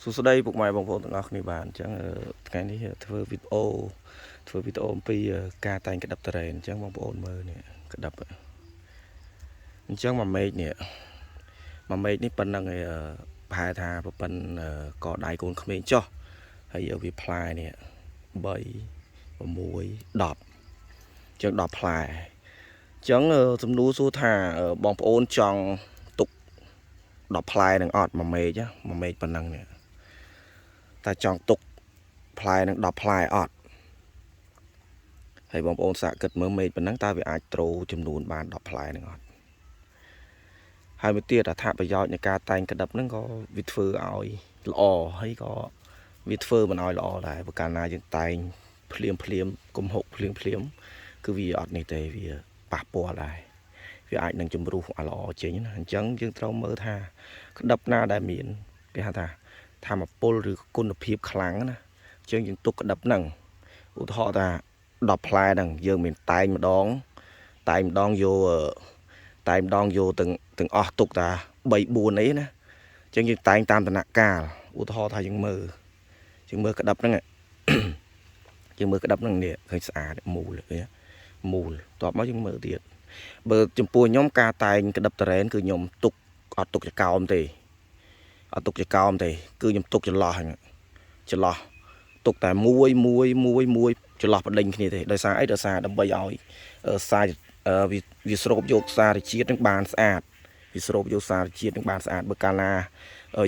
សួស្តីពុកម៉ែបងប្អូនទាំងអស់គ្នាបាទអញ្ចឹងថ្ងៃនេះធ្វើវីដេអូអំពីការតែងក្តាប់តរ៉េនអញ្ចឹងបងប្អូនមើលនេះក្តាប់អញ្ចឹងមួយមេឃនេះប៉ុណ្ណឹងឯប្រហែលថាប្រពន្ធកដៃកូនក្មេងចុះហើយវាផ្លែនេះ3 6 10អញ្ចឹង10ផ្លែអញ្ចឹងសំណួរសួរថាបងប្អូនចង់ទុក10ផ្លែនឹងអត់មួយមេឃប៉ុណ្ណឹងនេះតែចង់ទុកផ្លែនឹង10ផ្លែអត់ហើយបងប្អូនសាកគិតមើលមេឃប៉ុណ្ណឹងតើវាអាចទ្រចំនួនបាន10ផ្លែនឹងអត់ហើយមួយទៀតអត្ថប្រយោជន៍នៃការតែងក្តាប់ហ្នឹងក៏វាធ្វើឲ្យល្អហើយក៏វាធ្វើមិនឲ្យល្អដែរបើកាលណាយើងតែងភ្លាមគំហុកភ្លាមគឺវាអត់នេះទេវាប៉ះពាល់ដែរវាអាចនឹងជំរុះឲ្យល្អចេញណាអញ្ចឹងយើងត្រូវមើលថាក្តាប់ណាដែលមានគេហៅថាធម្មពលឬគុណភាពខ្លាំងណាអញ្ចឹងយើងទុកក្តាប់ហ្នឹងឧទាហរណ៍ថា10ផ្លែហ្នឹងយើងមានតែងម្ដងយកទាំងអស់ទុកតា3 4អីណាអញ្ចឹងយើងតែងតាមដំណាក់កាលឧទាហរណ៍ថាយើងមើលក្តាប់ហ្នឹងនេះឃើញស្អាតមូលតបមកយើងមើលទៀតបើចំពោះខ្ញុំការតែងក្តាប់តរ៉េនគឺខ្ញុំទុកអត់ទុកចកោមទេគឺខ្ញុំទុកចន្លោះទុកតែមួយចន្លោះបដិញគ្នាទេដោយសារអីដោយសារដើម្បីឲ្យសារវាស្រូបយកសារជាតិនឹងបានស្អាតបើកាលណា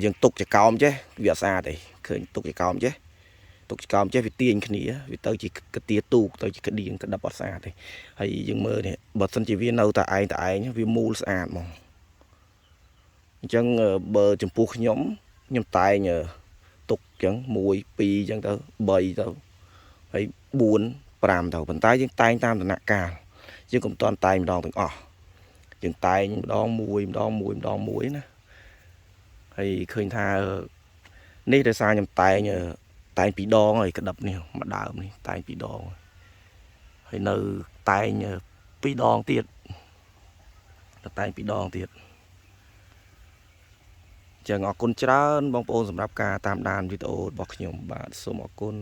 យើងទុកចកោមចេះវាអត់ស្អាតទេឃើញទុកចកោមចេះវាទាញគ្នាវាទៅជាកាទៀទូកទៅជាក្តៀងក្តាប់អត់ស្អាតទេហើយយើងមើលនេះបើសិនជាវានៅតែឯងវាមូលស្អាតហ្មងអញ្ចឹងបើចំពោះខ្ញុំតែងទុកអញ្ចឹង1 2អញ្ចឹងទៅ3ទៅហើយ4 5ទៅប៉ុន្តែយើងតែងតាមដំណាក់កាលយើងកុំតន់តែងម្ដងទាំងអស់យើងតែងម្ដងមួយណាហើយឃើញថានេះដោយសារខ្ញុំតែង2 ដងហើយក្តាប់នេះមួយដើមនេះតែង2 ដងហើយនៅតែង2 ដងទៀតចឹងអរគុណច្រើនបងប្អូនសម្រាប់ការតាមដានវីដេអូរបស់ខ្ញុំបាទសូមអរគុណ